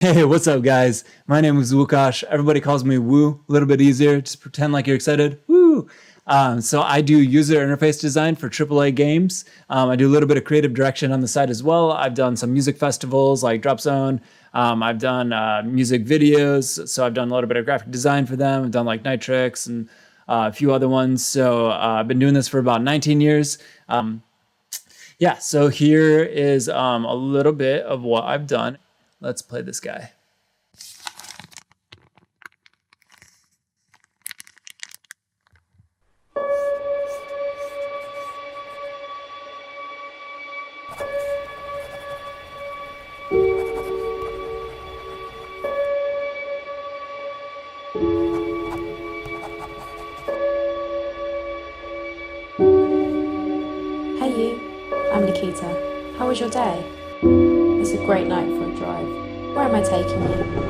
Hey, what's up, guys? My name is Lukasz. Everybody calls me Woo. A little bit easier. Just pretend like you're excited. Woo! So I do user interface design for AAA games. I do a little bit of creative direction on the side as well. I've done some music festivals like Drop Zone. I've done music videos. So I've done a little bit of graphic design for them. I've done like Nitrix and a few other ones. So I've been doing this for about 19 years. Yeah, so here is a little bit of what I've done. Let's play this guy. Hey you, I'm Nikita. How was your day? It's a great night for a drive. Where am I taking you?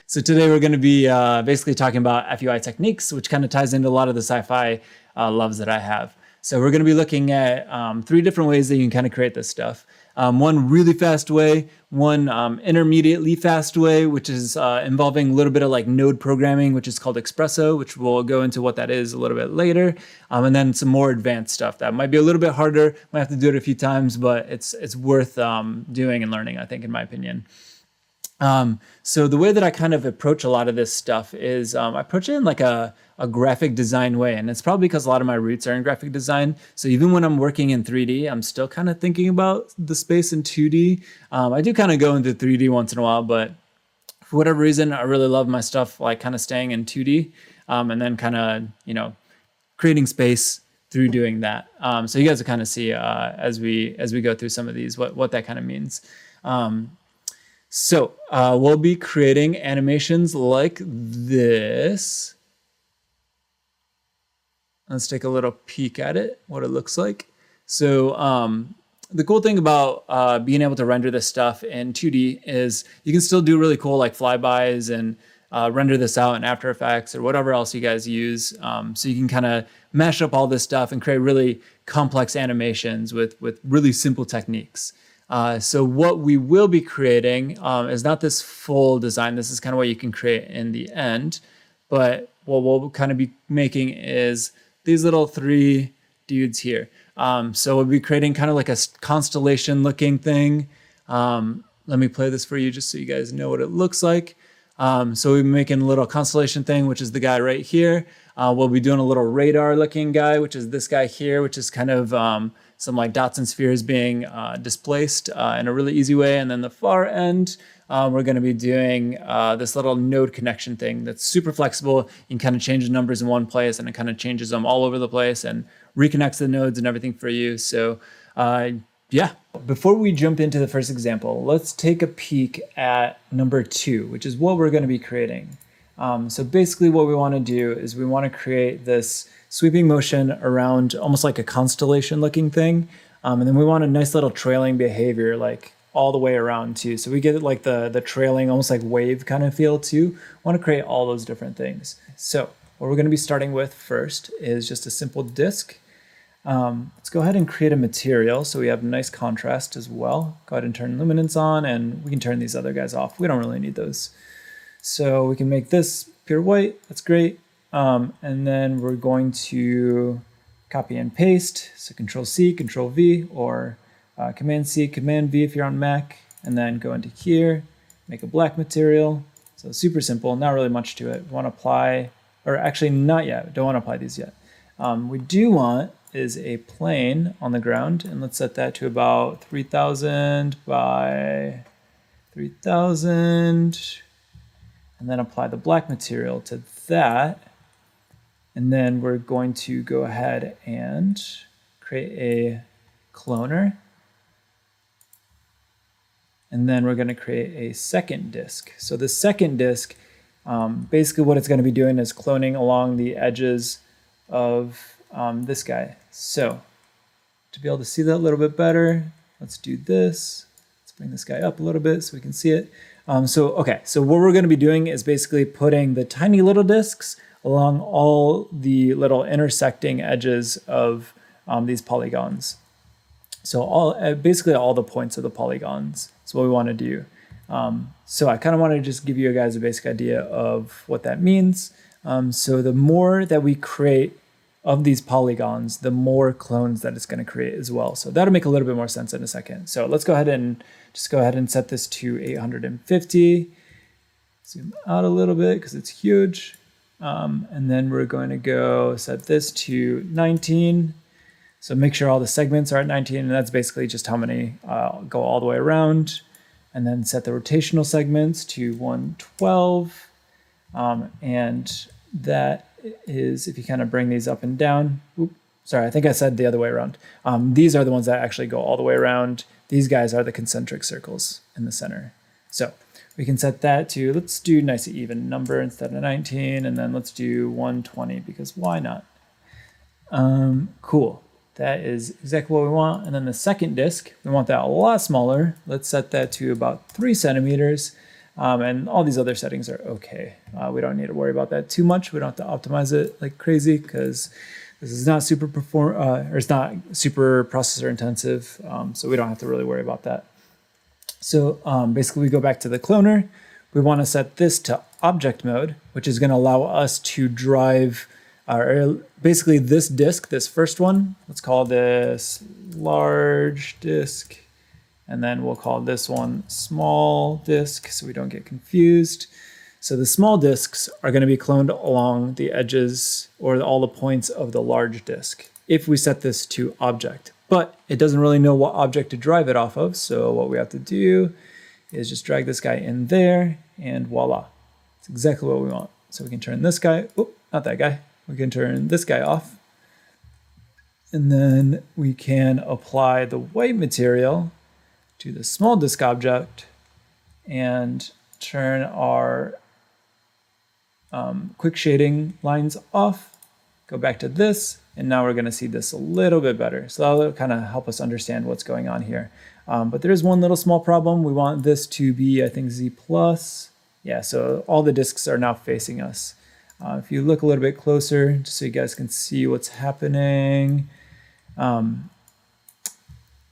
So today we're going to be basically talking about FUI techniques, which kind of ties into a lot of the sci-fi loves that I have. So we're going to be looking at 3 different ways that you can kind of create this stuff. One really fast way, one intermediately fast way, which is involving a little bit of like node programming, which is called Espresso, which we'll go into what that is a little bit later. And then some more advanced stuff that might be a little bit harder. Might have to do it a few times, but it's worth doing and learning, I think, in my opinion. So the way that I kind of approach a lot of this stuff is I approach it in like a graphic design way. And it's probably because a lot of my roots are in graphic design. So even when I'm working in 3D, I'm still kind of thinking about the space in 2D. I do kind of go into 3D once in a while, but for whatever reason, I really love my stuff like kind of staying in 2D and then kind of, creating space through doing that. So you guys will kind of see as we go through some of these, what that kind of means. So we'll be creating animations like this. Let's take a little peek at it, what it looks like. So the cool thing about being able to render this stuff in 2D is you can still do really cool like flybys and render this out in After Effects or whatever else you guys use. So you can kind of mash up all this stuff and create really complex animations with really simple techniques. So what we will be creating is not this full design. This is kind of what you can create in the end. But what we'll kind of be making is these little 3 dudes here. So we'll be creating kind of like a constellation looking thing. Let me play this for you just so you guys know what it looks like. So we're making a little constellation thing, which is the guy right here. We'll be doing a little radar looking guy, which is this guy here, which is kind of some like dots and spheres being displaced in a really easy way. And then the far end, we're going to be doing this little node connection thing that's super flexible. You can kind of change the numbers in one place and it kind of changes them all over the place and reconnects the nodes and everything for you. So Yeah. Before we jump into the first example, let's take a peek at number 2, which is what we're going to be creating. So basically what we want to do is we want to create this sweeping motion around almost like a constellation looking thing. And then we want a nice little trailing behavior like all the way around too. So we get like the trailing, almost like wave kind of feel too. I want to create all those different things. So what we're going to be starting with first is just a simple disc. Let's go ahead and create a material so we have nice contrast as well. Go ahead and turn luminance on, and we can turn these other guys off. We don't really need those. So we can make this pure white. That's great. And then we're going to copy and paste. So Control C, Control V, or Command C, Command V if you're on Mac, and then go into here, make a black material. So super simple, not really much to it. We want to apply, or actually not yet. Don't want to apply these yet. We do want is a plane on the ground, and let's set that to about 3000 by 3000, and then apply the black material to that. And then we're going to go ahead and create a cloner, and then we're going to create a second disk. So the second disk, basically what it's going to be doing is cloning along the edges of this guy. So to be able to see that a little bit better, let's do this. Let's bring this guy up a little bit so we can see it. So what we're going to be doing is basically putting the tiny little discs along all the little intersecting edges of these polygons. So basically all the points of the polygons is what we want to do. So I kind of want to just give you guys a basic idea of what that means. So the more that we create of these polygons, the more clones that it's going to create as well. So that'll make a little bit more sense in a second. So let's go ahead and set this to 850. Zoom out a little bit because it's huge. And then we're going to go set this to 19. So make sure all the segments are at 19, and that's basically just how many go all the way around. And then set the rotational segments to 112. And that is, if you kind of bring these up and down, sorry, I think I said the other way around. These are the ones that actually go all the way around. These guys are the concentric circles in the center. So we can set that to, let's do nice even number instead of 19, and then let's do 120 because why not? Cool. That is exactly what we want. And then the second disc, we want that a lot smaller. Let's set that to about 3 centimeters. And all these other settings are okay. We don't need to worry about that too much. We don't have to optimize it like crazy because this is not super it's not super processor intensive. So we don't have to really worry about that. So basically we go back to the cloner. We want to set this to object mode, which is going to allow us to drive basically this disk, this first one. Let's call this large disk. And then we'll call this one small disk so we don't get confused. So the small disks are going to be cloned along the edges or all the points of the large disk if we set this to object. But it doesn't really know what object to drive it off of. So what we have to do is just drag this guy in there and voila. It's exactly what we want. So we can turn this guy, not that guy. We can turn this guy off. And then we can apply the white material to the small disk object and turn our quick shading lines off, go back to this, and now we're going to see this a little bit better. So that'll kind of help us understand what's going on here. But there is one little small problem. We want this to be, I think, Z+. Yeah, so all the disks are now facing us. If you look a little bit closer, just so you guys can see what's happening,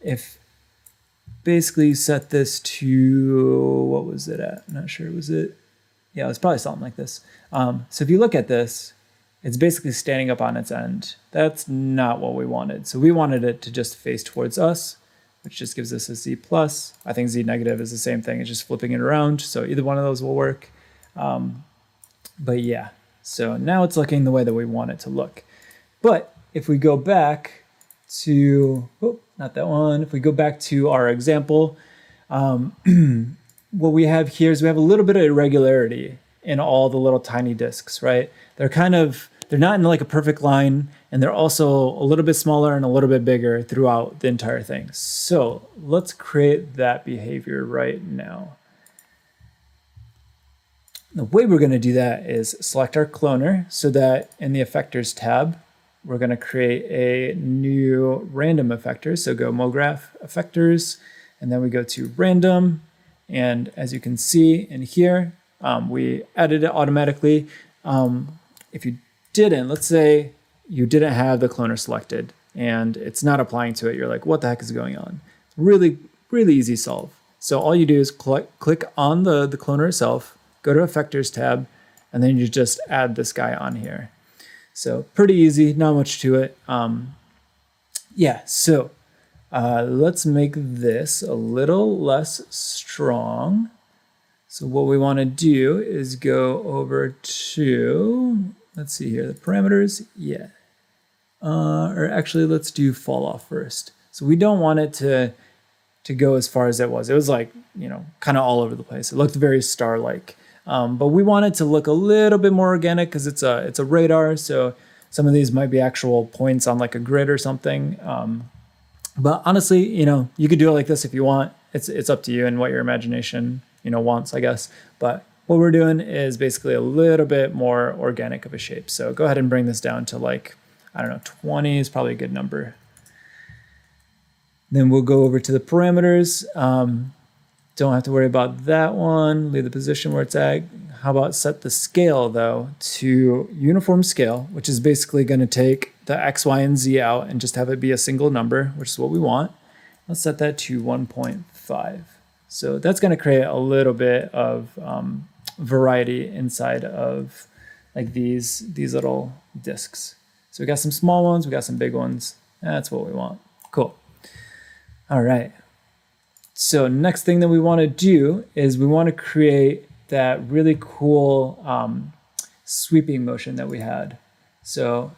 if basically set this to, what was it at? I'm not sure, was it? Yeah, it was probably something like this. So if you look at this, it's basically standing up on its end. That's not what we wanted. So we wanted it to just face towards us, which just gives us a Z+. I think Z negative is the same thing. It's just flipping it around. So either one of those will work. But yeah, so now it's looking the way that we want it to look. But if we go back to, not that one. If we go back to our example, what we have here is we have a little bit of irregularity in all the little tiny disks, right? They're kind of they're not in like a perfect line, and they're also a little bit smaller and a little bit bigger throughout the entire thing. So let's create that behavior right now. The way we're going to do that is select our cloner so that in the effectors tab, we're going to create a new random effector. So go MoGraph effectors, and then we go to random. And as you can see in here, we added it automatically. If you didn't, let's say you didn't have the cloner selected and it's not applying to it, you're like, what the heck is going on? It's really, really easy solve. So all you do is click on the cloner itself, go to effectors tab, and then you just add this guy on here. So pretty easy, not much to it. Yeah, so let's make this a little less strong. So what we want to do is go over to, let's see here, the parameters. Yeah. Or actually, let's do fall off first. So we don't want it to go as far as it was. It was like, kind of all over the place. It looked very star-like. But we want it to look a little bit more organic because it's a radar. So some of these might be actual points on like a grid or something. But honestly, you could do it like this if you want. It's up to you and what your imagination, wants, I guess. But what we're doing is basically a little bit more organic of a shape. So go ahead and bring this down to like, I don't know, 20 is probably a good number. Then we'll go over to the parameters. Don't have to worry about that one. Leave the position where it's at. How about set the scale though to uniform scale, which is basically going to take the X, Y, and Z out and just have it be a single number, which is what we want. Let's set that to 1.5. So that's going to create a little bit of variety inside of like these little discs. So we got some small ones, we got some big ones. That's what we want. Cool. All right. So next thing that we want to do is we want to create that really cool sweeping motion that we had. So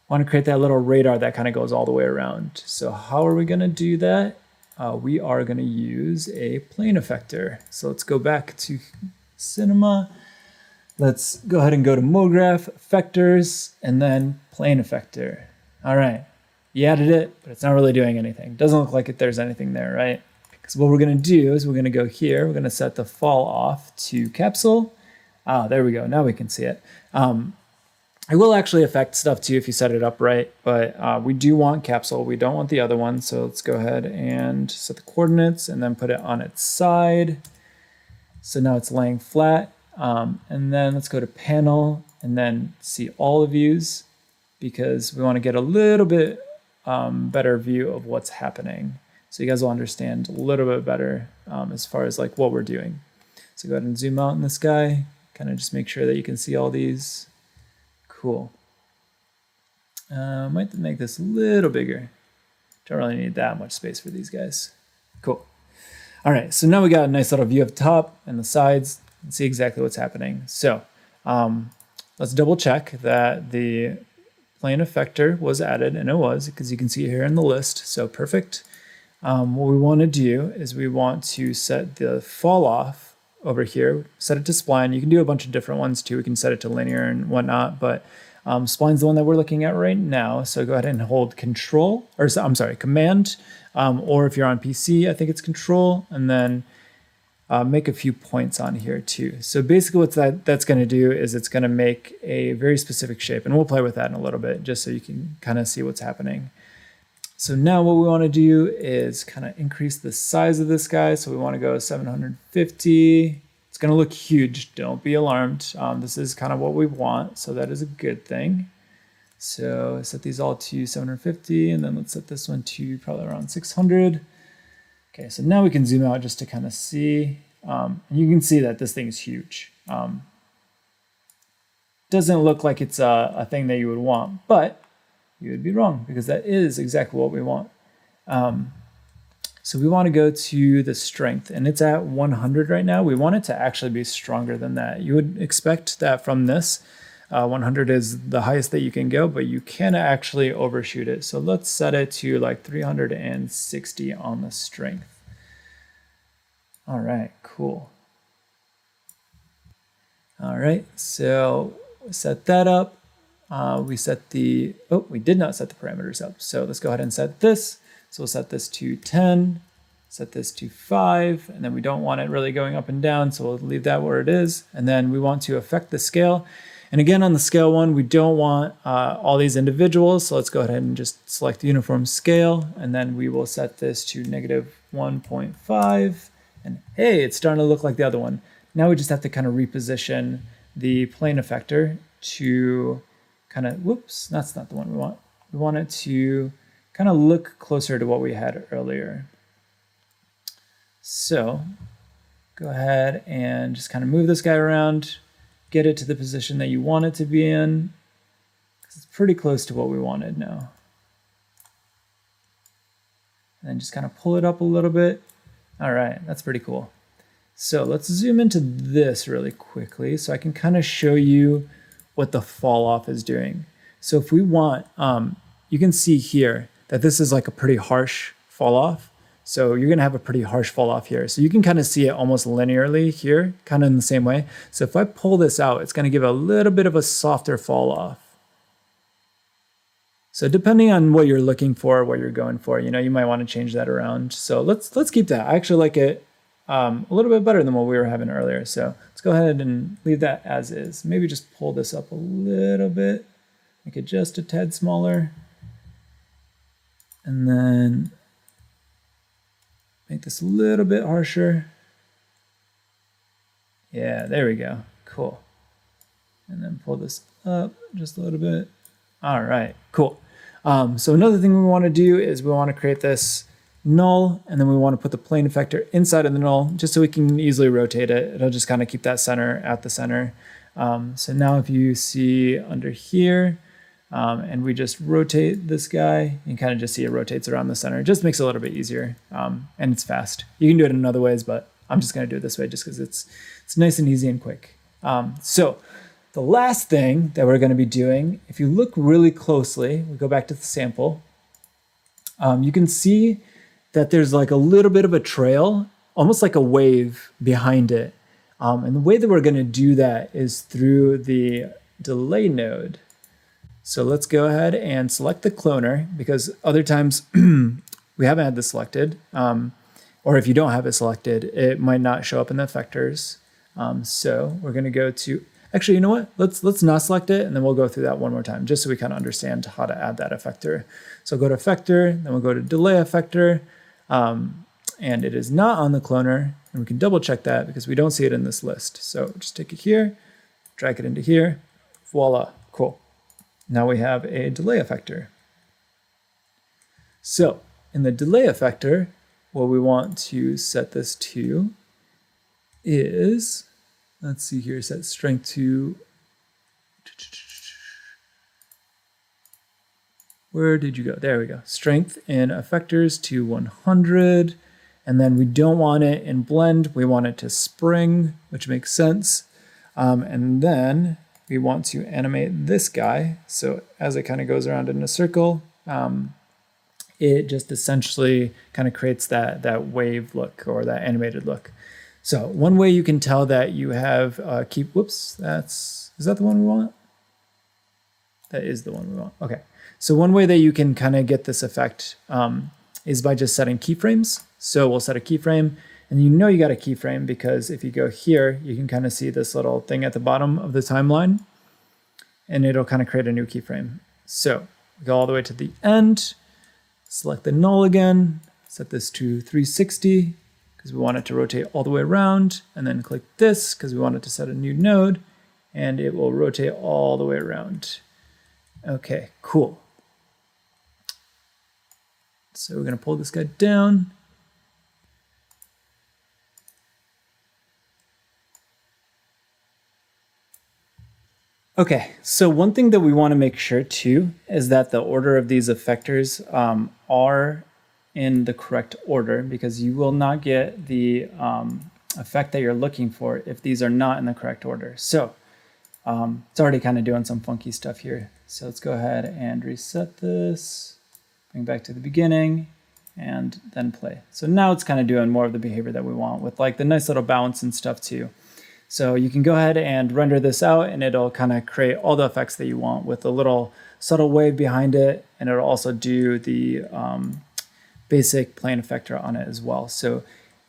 I want to create that little radar that kind of goes all the way around. So how are we going to do that? We are going to use a plane effector. So let's go back to Cinema. Let's go ahead and go to MoGraph, effectors, and then plane effector. All right, you added it, but it's not really doing anything. Doesn't look like there's anything there, right? Because what we're going to do is we're going to go here. We're going to set the fall off to capsule. There we go. Now we can see it. It will actually affect stuff too if you set it up right, but we do want capsule. We don't want the other one. So let's go ahead and set the coordinates and then put it on its side. So now it's laying flat. And then let's go to panel and then see all the views because we want to get a little bit better view of what's happening. So you guys will understand a little bit better as far as like what we're doing. So go ahead and zoom out in this guy, kind of just make sure that you can see all these. Cool. Might make this a little bigger. Don't really need that much space for these guys. Cool. All right, so now we got a nice little view of the top and the sides and see exactly what's happening. So let's double check that the plane effector was added, and it was, because you can see it here in the list. So perfect. What we want to do is we want to set the fall off over here, set it to spline. You can do a bunch of different ones too. We can set it to linear and whatnot, but spline's the one that we're looking at right now. So go ahead and hold control, or I'm sorry, command, or if you're on PC, I think it's control, and then make a few points on here too. So basically what that's going to do is it's going to make a very specific shape, and we'll play with that in a little bit just so you can kind of see what's happening. So now what we want to do is kind of increase the size of this guy. So we want to go 750. It's going to look huge. Don't be alarmed. This is kind of what we want. So that is a good thing. So set these all to 750, and then let's set this one to probably around 600. Okay, so now we can zoom out just to kind of see. And you can see that this thing is huge. Doesn't look like it's a thing that you would want, but you would be wrong because that is exactly what we want. So we want to go to the strength, and it's at 100 right now. We want it to actually be stronger than that. You would expect that from this. 100 is the highest that you can go, but you can actually overshoot it. So let's set it to like 360 on the strength. All right, cool. All right, so set that up. we set the, oh, we did not set the parameters up. So let's go ahead and set this. So we'll set this to 10, set this to 5, and then we don't want it really going up and down, so we'll leave that where it is. And then we want to affect the scale. And again, on the scale one, we don't want all these individuals, so let's go ahead and just select the uniform scale, and then we will set this to -1.5, and hey, it's starting to look like the other one. Now we just have to kind of reposition the plane effector to kind of, whoops, that's not the one we want. We want it to kind of look closer to what we had earlier. So go ahead and just kind of move this guy around, get it to the position that you want it to be in. It's pretty close to what we wanted now. And then just kind of pull it up a little bit. All right, that's pretty cool. So let's zoom into this really quickly so I can kind of show you what the fall off is doing. So if we want, you can see here that this is like a pretty harsh fall off. So you're gonna have a pretty harsh fall off here. So you can kind of see it almost linearly here, kind of in the same way. So if I pull this out, it's gonna give a little bit of a softer fall off. So depending on what you're looking for, what you're going for, you know, you might want to change that around. So let's keep that. I actually like it a little bit better than what we were having earlier. So let's go ahead and leave that as is. Maybe just pull this up a little bit, make it just a tad smaller. And then make this a little bit harsher. Yeah, there we go. Cool. And then pull this up just a little bit. All right, cool. So another thing we want to do is we want to create this null, and then we want to put the plane effector inside of the null just so we can easily rotate it. It'll just kind of keep that center at the center. So now if you see under here, and we just rotate this guy, you can kind of just see it rotates around the center. It just makes it a little bit easier, and it's fast. You can do it in other ways, but I'm just going to do it this way just because it's nice and easy and quick. So the last thing that we're going to be doing, if you look really closely, we go back to the sample, you can see that there's like a little bit of a trail, almost like a wave behind it. And the way that we're going to do that is through the delay node. So let's go ahead and select the cloner, because other times we haven't had this selected, or if you don't have it selected, it might not show up in the effectors. So we're going to go to, actually, you know what? Let's not select it, and then we'll go through that one more time, just so we kind of understand how to add that effector. So go to effector, then we'll go to delay effector, and it is not on the cloner, and we can double check that because we don't see it in this list. So just take it here, drag it into here, voila, cool. Now we have a delay effector. So in the delay effector, what we want to set this to is, let's see here, set strength to, where did you go? There we go. Strength in effectors to 100. And then we don't want it in blend. We want it to spring, which makes sense. And then we want to animate this guy. So as it kind of goes around in a circle, it just essentially kind of creates that wave look or that animated look. So one way you can tell that you have whoops, is that the one we want? That is the one we want. Okay. So one way that you can kind of get this effect is by just setting keyframes. So we'll set a keyframe, and you know you got a keyframe because if you go here, you can kind of see this little thing at the bottom of the timeline, and it'll kind of create a new keyframe. So we go all the way to the end, select the null again, set this to 360 because we want it to rotate all the way around, and then click this because we want it to set a new node, and it will rotate all the way around. Okay, cool. So we're going to pull this guy down. Okay, so one thing that we want to make sure too is that the order of these effectors are in the correct order, because you will not get the effect that you're looking for if these are not in the correct order. So it's already kind of doing some funky stuff here. So let's go ahead and reset this, bring back to the beginning, and then play. So now it's kind of doing more of the behavior that we want with like the nice little bounce and stuff too. So you can go ahead and render this out, and it'll kind of create all the effects that you want with a little subtle wave behind it, and it'll also do the basic plane effector on it as well. So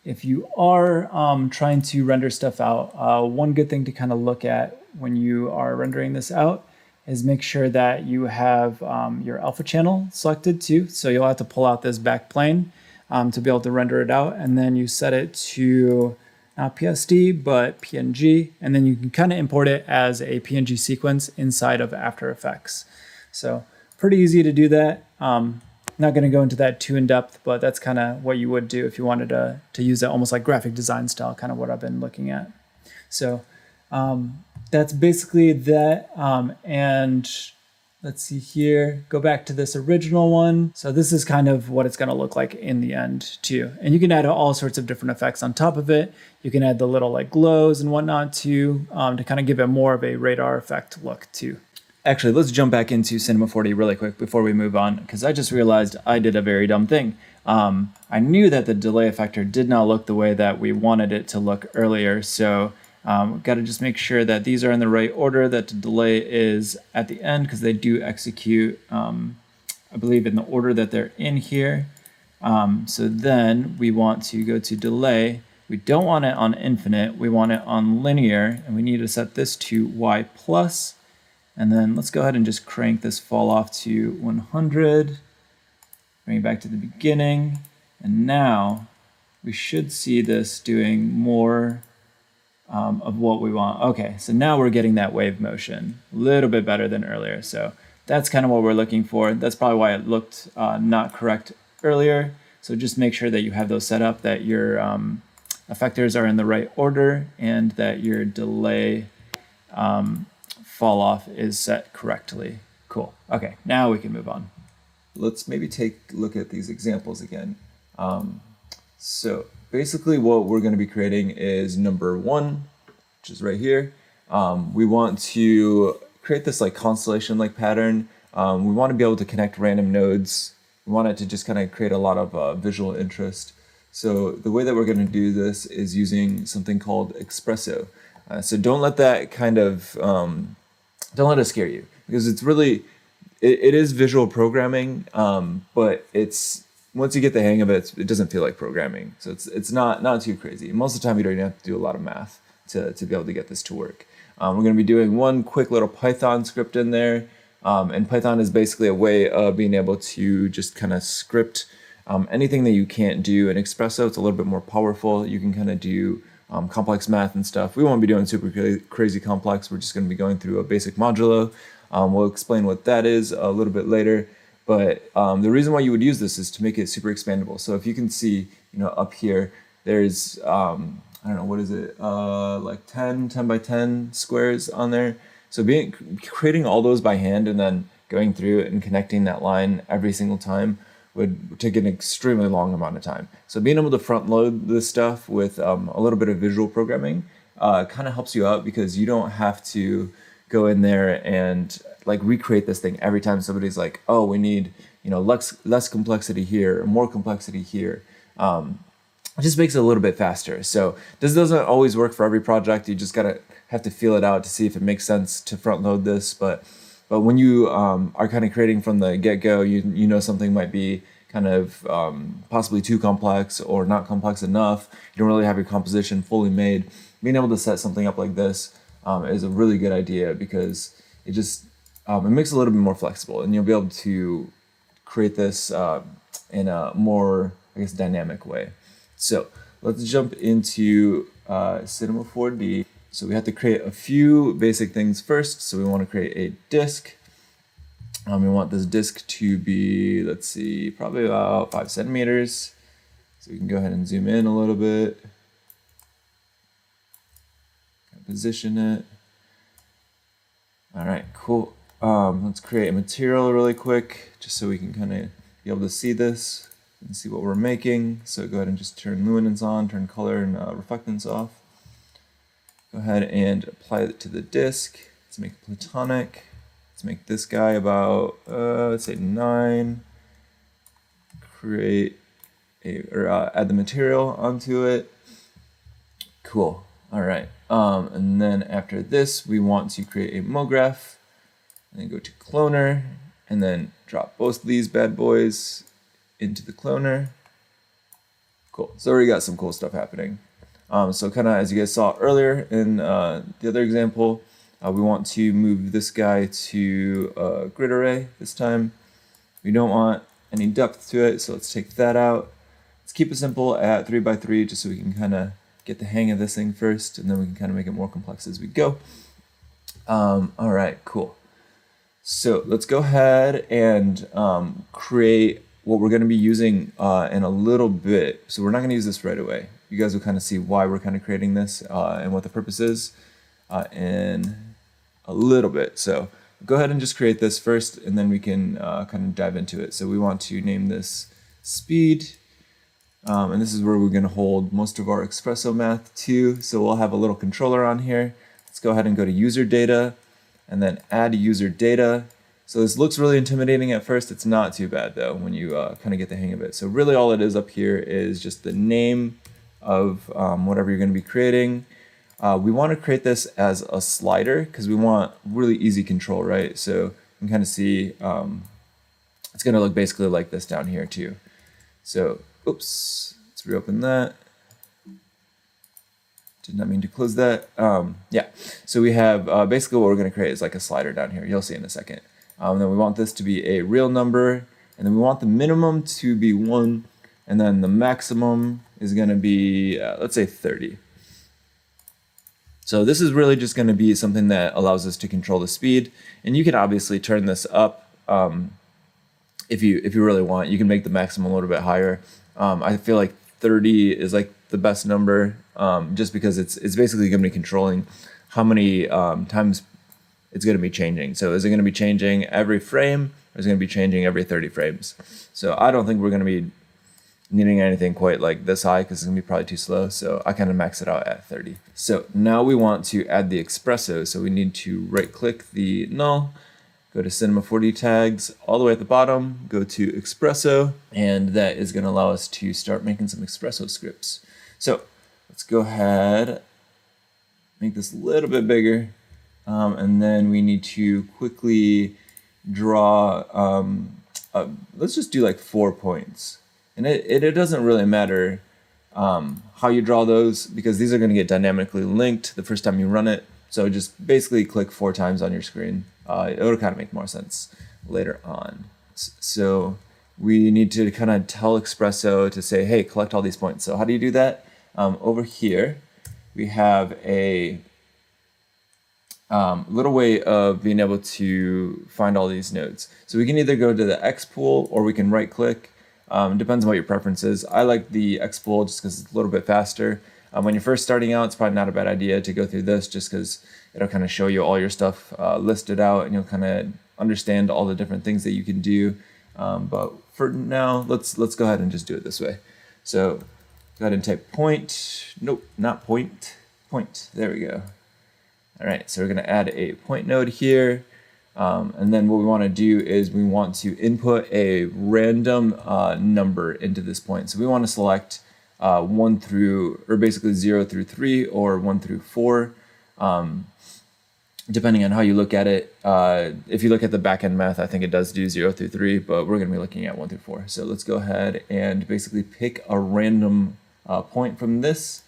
if you are trying to render stuff out, one good thing to kind of look at when you are rendering this out is make sure that you have your alpha channel selected too. So you'll have to pull out this back plane to be able to render it out, and then you set it to not PSD, but PNG, and then you can kind of import it as a PNG sequence inside of After Effects. So pretty easy to do that. Not going to go into that too in depth, but that's kind of what you would do if you wanted to use it almost like graphic design style, kind of what I've been looking at. So that's basically that. And let's see here, go back to this original one. So this is kind of what it's going to look like in the end too. And you can add all sorts of different effects on top of it. You can add the little like glows and whatnot too, to kind of give it more of a radar effect look too. Actually, let's jump back into Cinema 4D really quick before we move on, because I just realized I did a very dumb thing. I knew that the delay effector did not look the way that we wanted it to look earlier, so got to just make sure that these are in the right order, that the delay is at the end, because they do execute, I believe, in the order that they're in here. So then we want to go to delay. We don't want it on infinite, we want it on linear, and we need to set this to Y plus. And then let's go ahead and just crank this fall off to 100, bring it back to the beginning. And now we should see this doing more of what we want. Okay, so now we're getting that wave motion a little bit better than earlier. So that's kind of what we're looking for. That's probably why it looked not correct earlier. So just make sure that you have those set up, that your effectors are in the right order, and that your delay fall off is set correctly. Cool. Okay, now we can move on. Let's maybe take a look at these examples again. So basically what we're going to be creating is number 1, which is right here. We want to create this like constellation-like pattern. We want to be able to connect random nodes. We want it to just kind of create a lot of visual interest. So the way that we're going to do this is using something called Espresso. So don't let that kind of don't let it scare you, because it's really, it is visual programming, but it's, once you get the hang of it, it doesn't feel like programming. So it's not too crazy. Most of the time you don't even have to do a lot of math to be able to get this to work. We're going to be doing one quick little Python script in there, and Python is basically a way of being able to just kind of script anything that you can't do in Espresso. It's a little bit more powerful. You can kind of do complex math and stuff. We won't be doing super crazy complex. We're just going to be going through a basic modulo. We'll explain what that is a little bit later. But the reason why you would use this is to make it super expandable. So if you can see, up here, there's, I don't know, what is it? Like 10 by 10 squares on there. So creating all those by hand and then going through it and connecting that line every single time would take an extremely long amount of time. So being able to front load this stuff with a little bit of visual programming kind of helps you out, because you don't have to go in there and like recreate this thing every time somebody's like, oh, we need less complexity here, or more complexity here. It just makes it a little bit faster. So this doesn't always work for every project. You just have to feel it out to see if it makes sense to front load this. But when you are kind of creating from the get-go, you know something might be kind of possibly too complex or not complex enough. You don't really have your composition fully made. Being able to set something up like this is a really good idea, because it just it makes it a little bit more flexible, and you'll be able to create this in a more, I guess, dynamic way. So let's jump into Cinema 4D. So we have to create a few basic things first. So we want to create a disk. We want this disk to be, let's see, probably about 5 centimeters. So we can go ahead and zoom in a little bit. Position it. All right, cool. Let's create a material really quick, just so we can kind of be able to see this and see what we're making. So go ahead and just turn luminance on, turn color and reflectance off. Go ahead and apply it to the disk. Let's make it platonic. Let's make this guy about, let's say 9. Create add the material onto it. Cool. All right. And then after this, we want to create a MoGraph, and then go to cloner, and then drop both of these bad boys into the cloner. Cool. So already got some cool stuff happening. So kind of as you guys saw earlier in the other example, we want to move this guy to a grid array this time. We don't want any depth to it, so let's take that out. Let's keep it simple at 3x3 just so we can kind of get the hang of this thing first, and then we can kind of make it more complex as we go. All right, cool. So let's go ahead and create what we're going to be using in a little bit. So we're not going to use this right away. You guys will kind of see why we're kind of creating this and what the purpose is in a little bit. So go ahead and just create this first, and then we can kind of dive into it. So we want to name this speed, and this is where we're going to hold most of our espresso math too. So we'll have a little controller on here. Let's go ahead and go to user data, and then add user data. So this looks really intimidating at first. It's not too bad though when you kind of get the hang of it. So really all it is up here is just the name of whatever you're going to be creating. We want to create this as a slider because we want really easy control, right? So you can kind of see it's going to look basically like this down here too. So, oops, let's reopen that. Did not mean to close that. Yeah, so we have basically what we're going to create is like a slider down here. You'll see in a second. And then we want this to be a real number, and then we want the minimum to be 1, and then the maximum is going to be, let's say 30. So this is really just going to be something that allows us to control the speed, and you can obviously turn this up if you really want. You can make the maximum a little bit higher. I feel like 30 is like the best number, just because it's basically going to be controlling how many times it's going to be changing. So is it going to be changing every frame, or is it going to be changing every 30 frames? So I don't think we're going to be needing anything quite like this high because it's going to be probably too slow. So I kind of max it out at 30. So now we want to add the espresso. So we need to right click the null, go to Cinema 4D tags, all the way at the bottom, go to espresso, and that is going to allow us to start making some espresso scripts. So let's go ahead, make this a little bit bigger. And then we need to quickly draw, let's just do like 4 points. And it doesn't really matter how you draw those, because these are going to get dynamically linked the first time you run it. So just basically click 4 times on your screen. It'll kind of make more sense later on. So we need to kind of tell Espresso to say, hey, collect all these points. So how do you do that? Over here, we have a little way of being able to find all these nodes. So we can either go to the X pool, or we can right click. Depends on what your preference is. I like the X pool just because it's a little bit faster. When you're first starting out, it's probably not a bad idea to go through this, just because it'll kind of show you all your stuff listed out, and you'll kind of understand all the different things that you can do. But for now, let's go ahead and just do it this way. So go ahead and type point. Nope, not point. Point. There we go. All right, so we're going to add a point node here. And then what we want to do is we want to input a random number into this point. So we want to select 1 through, or basically 0 through 3, or 1 through 4, depending on how you look at it. If you look at the backend math, I think it does do 0 through 3, but we're going to be looking at 1 through 4. So let's go ahead and basically pick a random point from this.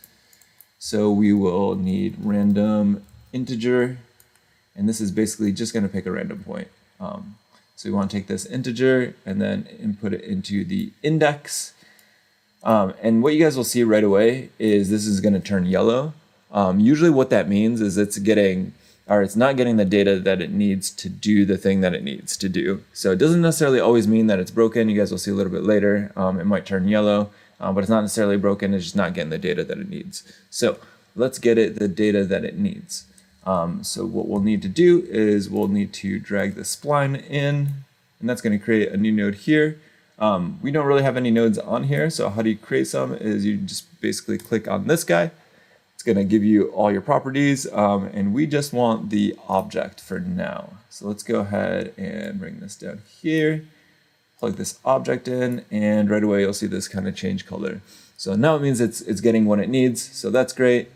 So we will need random integer, and this is basically just going to pick a random point. So we want to take this integer and then input it into the index. And what you guys will see right away is this is going to turn yellow. Usually what that means is it's not getting the data that it needs to do the thing that it needs to do. So it doesn't necessarily always mean that it's broken. You guys will see a little bit later. It might turn yellow, but it's not necessarily broken. It's just not getting the data that it needs. So let's get it the data that it needs. So what we'll need to do is we'll need to drag the spline in, and that's going to create a new node here. We don't really have any nodes on here, so how do you create some is you just basically click on this guy. It's going to give you all your properties, and we just want the object for now. So let's go ahead and bring this down here, plug this object in, and right away you'll see this kind of change color. So now it means it's getting what it needs, so that's great.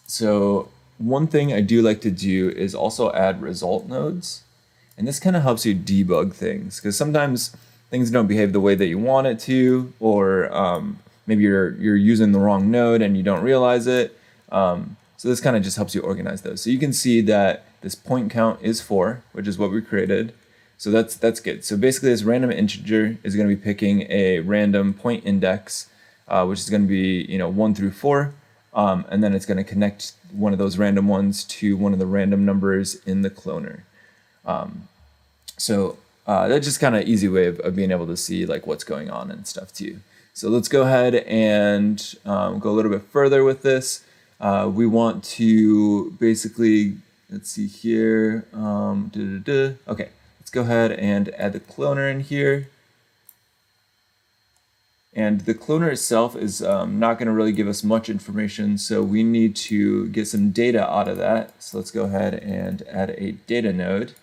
So one thing I do like to do is also add result nodes. And this kind of helps you debug things, because sometimes things don't behave the way that you want it to, or maybe you're using the wrong node and you don't realize it. So this kind of just helps you organize those. So you can see that this point count is 4, which is what we created. So that's good. So basically this random integer is going to be picking a random point index, which is going to be 1 through 4. And then it's going to connect one of those random ones to one of the random numbers in the cloner. So that's just kind of easy way of being able to see like what's going on and stuff too. So let's go ahead and go a little bit further with this. We want to basically, let's see here. Okay, let's go ahead and add the cloner in here. And the cloner itself is not going to really give us much information, so we need to get some data out of that. So let's go ahead and add a data node.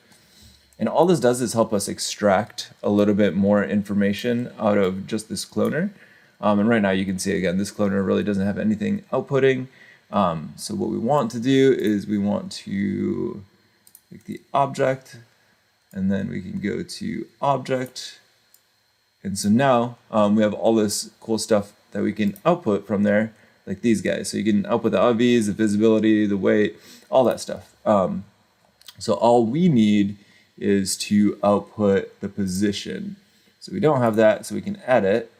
And all this does is help us extract a little bit more information out of just this cloner. And right now you can see, again, this cloner really doesn't have anything outputting. So what we want to do is we want to pick the object, and then we can go to object. And so now we have all this cool stuff that we can output from there, like these guys. So you can output the IVs, the visibility, the weight, all that stuff. So all we need is to output the position. So we don't have that, so we can add it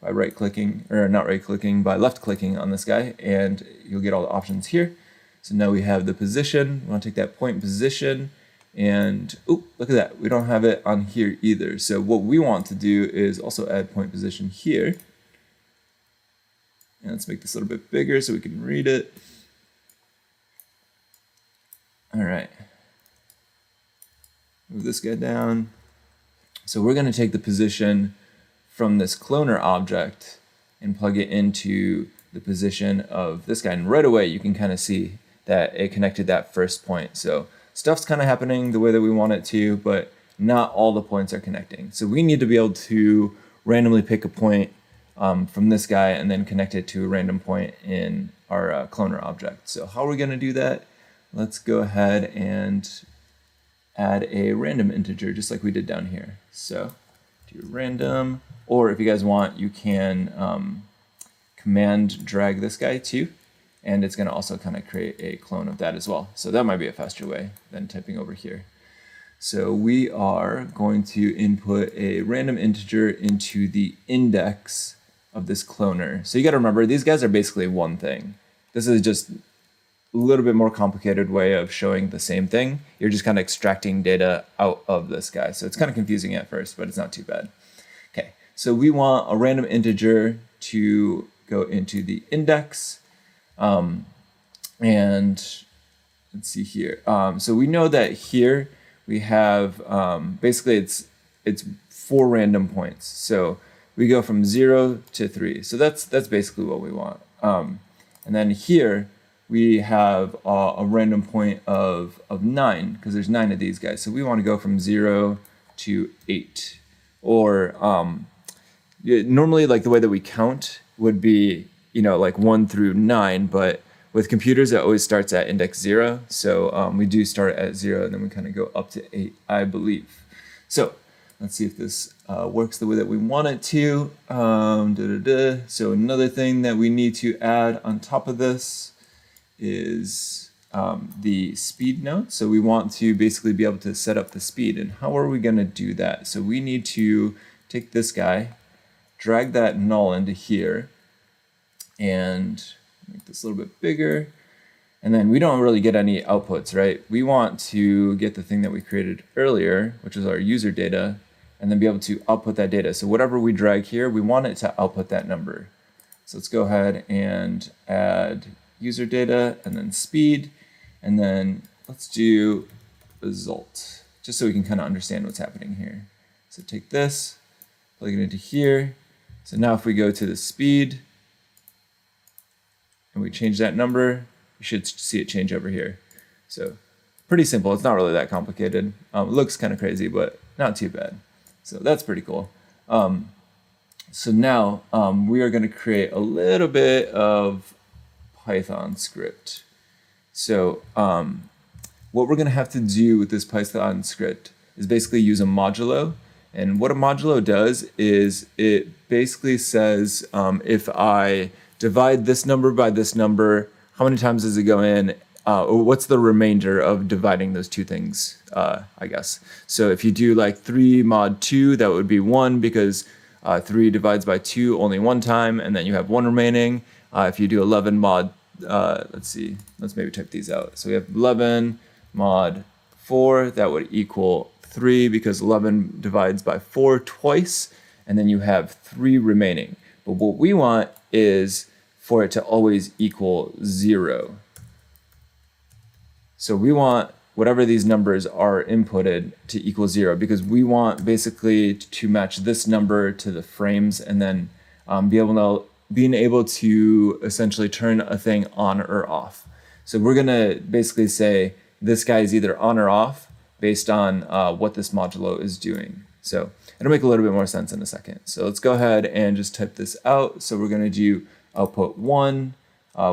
by right-clicking, or not right-clicking, by left-clicking on this guy, and you'll get all the options here. So now we have the position. We want to take that point position, and oh, look at that. We don't have it on here either. So what we want to do is also add point position here. And let's make this a little bit bigger so we can read it. All right. Move this guy down. So we're going to take the position from this cloner object and plug it into the position of this guy. And right away, you can kind of see that it connected that first point. So stuff's kind of happening the way that we want it to, but not all the points are connecting. So we need to be able to randomly pick a point from this guy and then connect it to a random point in our cloner object. So how are we going to do that? Let's go ahead and add a random integer just like we did down here. So do random, or if you guys want, you can command drag this guy too, and it's going to also kind of create a clone of that as well. So that might be a faster way than typing over here. So we are going to input a random integer into the index of this cloner. So you got to remember, these guys are basically one thing. This is just a little bit more complicated way of showing the same thing. You're just kind of extracting data out of this guy. So it's kind of confusing at first, but it's not too bad. Okay, so we want a random integer to go into the index. And let's see here. So we know that here we have, basically it's 4 random points. So we go from 0 to 3. So that's basically what we want. And then here, we have a random point of 9, because there's 9 of these guys. So we want to go from 0 to 8. Or normally, like the way that we count would be, like 1 through 9, but with computers, it always starts at index 0. So we do start at 0, and then we kind of go up to 8, I believe. So let's see if this works the way that we want it to. So another thing that we need to add on top of this is the speed node. So we want to basically be able to set up the speed. And how are we going to do that? So we need to take this guy, drag that null into here, and make this a little bit bigger. And then we don't really get any outputs, right? We want to get the thing that we created earlier, which is our user data, and then be able to output that data. So whatever we drag here, we want it to output that number. So let's go ahead and add user data, and then speed, and then let's do result, just so we can kind of understand what's happening here. So take this, plug it into here. So now if we go to the speed, and we change that number, you should see it change over here. So pretty simple, it's not really that complicated. It looks kind of crazy, but not too bad. So that's pretty cool. So now we are going to create a little bit of Python script. So what we're going to have to do with this Python script is basically use a modulo. And what a modulo does is it basically says if I divide this number by this number, how many times does it go in? Or what's the remainder of dividing those two things, I guess. So if you do like 3 mod 2, that would be 1 because 3 divides by 2 only one time, and then you have 1 remaining. If you do 11 mod, let's see, let's maybe type these out. So we have 11 mod 4, that would equal 3 because 11 divides by 4 twice, and then you have 3 remaining. But what we want is for it to always equal 0. So we want whatever these numbers are inputted to equal 0 because we want basically to match this number to the frames and then being able to essentially turn a thing on or off. So we're gonna basically say this guy is either on or off based on what this modulo is doing. So it'll make a little bit more sense in a second. So let's go ahead and just type this out. So we're gonna do output 1,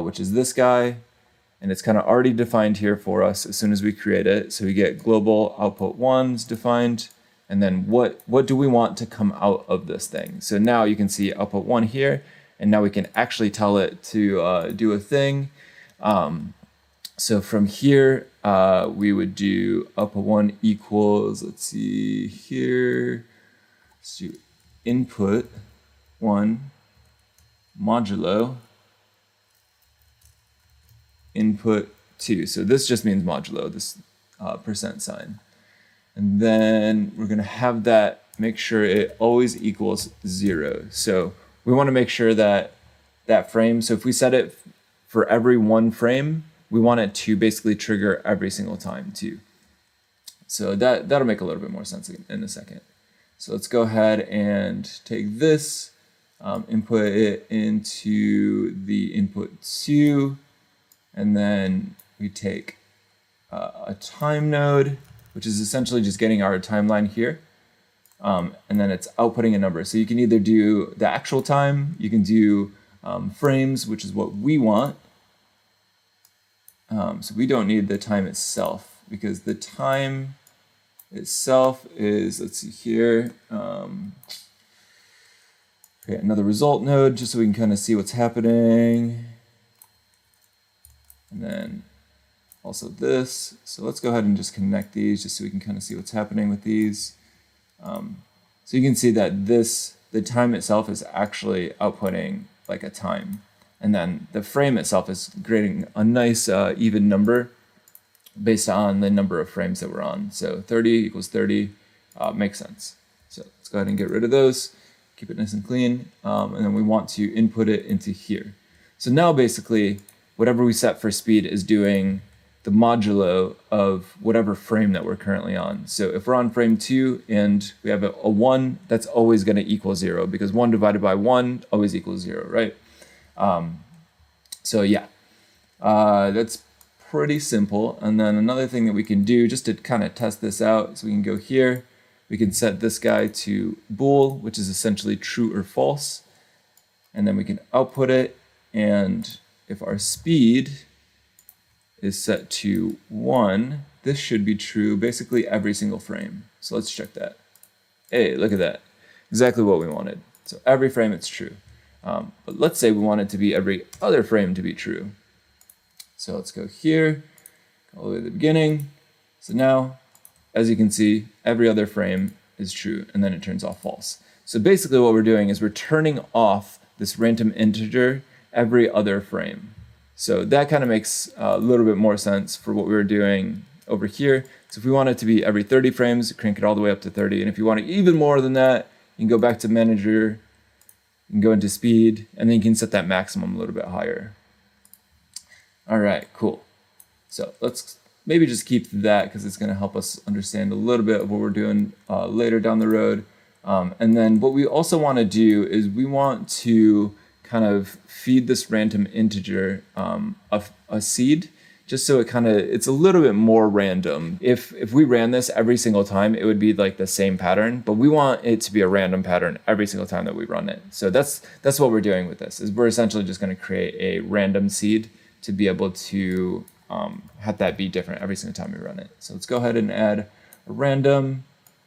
which is this guy. And it's kind of already defined here for us as soon as we create it. So we get global output 1's defined. And then what do we want to come out of this thing? So now you can see output 1 here. And now we can actually tell it to do a thing. So from here, we would do output 1 equals, let's see here. Let's do input 1 modulo input 2. So this just means modulo, this percent sign. And then we're going to have that make sure it always equals 0. So we want to make sure that that frame, so if we set it for every 1 frame, we want it to basically trigger every single time too. So that'll make a little bit more sense in a second. So let's go ahead and take this, input it into the input 2. And then we take a time node, which is essentially just getting our timeline here. And then it's outputting a number. So you can either do the actual time, you can do frames, which is what we want. So we don't need the time itself because the time itself is, let's see here, create another result node just so we can kind of see what's happening. And then also this. So let's go ahead and just connect these just so we can kind of see what's happening with these. So you can see that the time itself is actually outputting like a time. And then the frame itself is creating a nice even number based on the number of frames that we're on. So 30 equals 30 makes sense. So let's go ahead and get rid of those, keep it nice and clean. And then we want to input it into here. So now basically, whatever we set for speed is doing the modulo of whatever frame that we're currently on. So if we're on frame 2 and we have a 1, that's always going to equal 0 because 1 divided by 1 always equals 0, right? So yeah, that's pretty simple. And then another thing that we can do just to kind of test this out, so we can go here, we can set this guy to bool, which is essentially true or false. And then we can output it, and if our speed is set to 1, this should be true basically every single frame. So let's check that. Hey, look at that. Exactly what we wanted. So every frame it's true. But let's say we want it to be every other frame to be true. So let's go here, go all the way to the beginning. So now, as you can see, every other frame is true, and then it turns off false. So basically what we're doing is we're turning off this random integer every other frame. So that kind of makes a little bit more sense for what we were doing over here. So if we want it to be every 30 frames, crank it all the way up to 30. And if you want it even more than that, you can go back to manager, you can go into speed, and then you can set that maximum a little bit higher. All right, cool. So let's maybe just keep that because it's going to help us understand a little bit of what we're doing later down the road. And then what we also want to do is we want to kind of feed this random integer a seed, just so it's a little bit more random. If we ran this every single time, it would be like the same pattern, but we want it to be a random pattern every single time that we run it. So that's what we're doing with this, is we're essentially just going to create a random seed to be able to have that be different every single time we run it. So let's go ahead and add a random.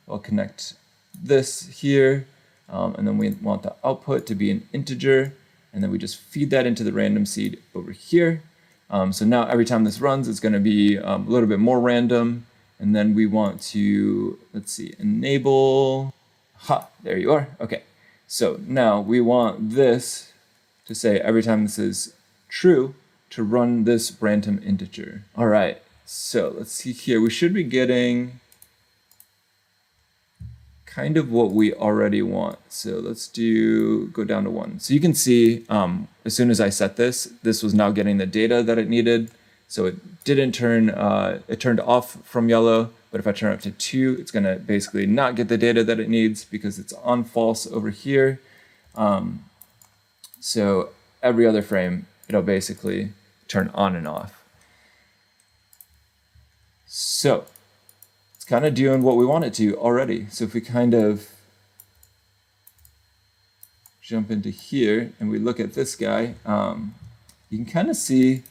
I'll connect this here, and then we want the output to be an integer, and then we just feed that into the random seed over here. So now every time this runs, it's going to be a little bit more random. And then we want to, let's see, enable, there you are. Okay, so now we want this to say every time this is true to run this random integer. All right, so let's see here. We should be getting kind of what we already want. So let's go down to 1. So you can see as soon as I set this, this was now getting the data that it needed. So it didn't turn, it turned off from yellow, but if I turn it up to 2, it's gonna basically not get the data that it needs because it's on false over here. So every other frame, it'll basically turn on and off. So it's kind of doing what we want it to already. So if we kind of jump into here and we look at this guy, you can kind of see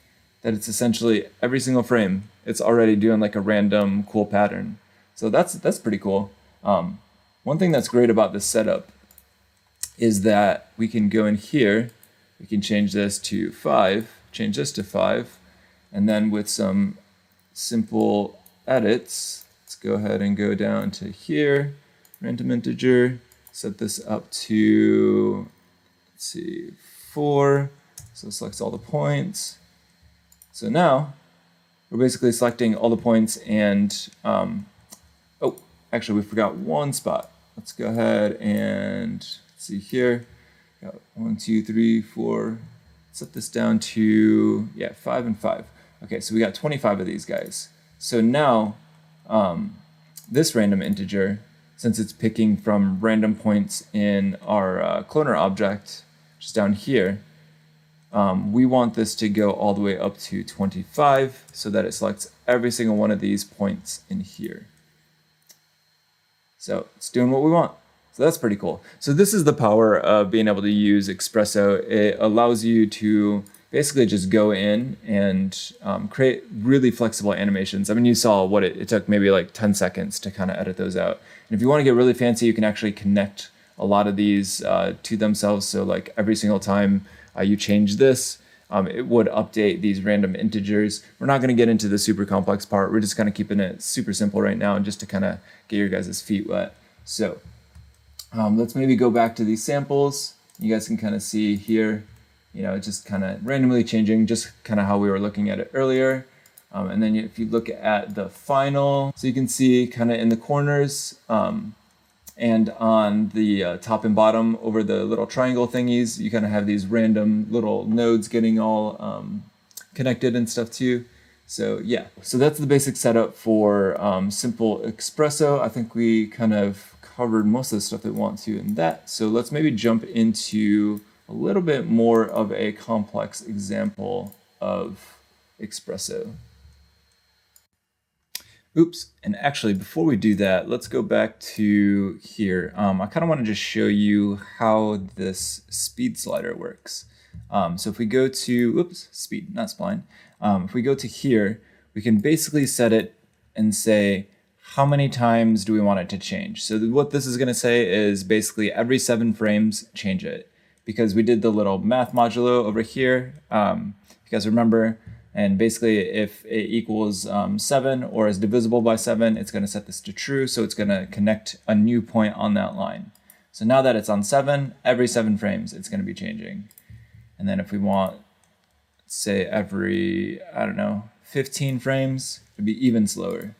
that it's essentially every single frame, it's already doing like a random cool pattern. So that's pretty cool. One thing that's great about this setup is that we can go in here, we can change this to 5, change this to 5, and then with some simple edits, let's go ahead and go down to here, random integer, set this up to, let's see, 4, so it selects all the points. So now we're basically selecting all the points and, oh, actually we forgot one spot. Let's go ahead and see here. Got 1, 2, 3, 4. Set this down to, 5 and 5. Okay, so we got 25 of these guys. So now this random integer, since it's picking from random points in our cloner object, just down here, we want this to go all the way up to 25 so that it selects every single one of these points in here. So it's doing what we want. So that's pretty cool. So this is the power of being able to use Espresso. It allows you to basically just go in and create really flexible animations. I mean, you saw what it took maybe like 10 seconds to kind of edit those out. And if you want to get really fancy, you can actually connect a lot of these to themselves. So like every single time you change this, it would update these random integers. We're not going to get into the super complex part. We're just kind of keeping it super simple right now, and just to kind of get your guys' feet wet. So let's maybe go back to these samples. You guys can kind of see here, it's just kind of randomly changing, just kind of how we were looking at it earlier. And then if you look at the final, so you can see kind of in the corners, and on the top and bottom over the little triangle thingies, you kind of have these random little nodes getting all connected and stuff too. So yeah, so that's the basic setup for simple Espresso. I think we kind of covered most of the stuff that we want to in that. So let's maybe jump into a little bit more of a complex example of Espresso. Oops, and actually before we do that, let's go back to here. I kind of want to just show you how this speed slider works. So if we go to, speed, not spline. If we go to here, we can basically set it and say, how many times do we want it to change? So what this is going to say is basically every 7 frames, change it. Because we did the little math modulo over here, if you guys remember, and basically if a equals 7 or is divisible by 7, it's going to set this to true, so it's going to connect a new point on that line. So now that it's on 7, every 7 frames, it's going to be changing. And then if we want, say every, 15 frames, it'd be even slower.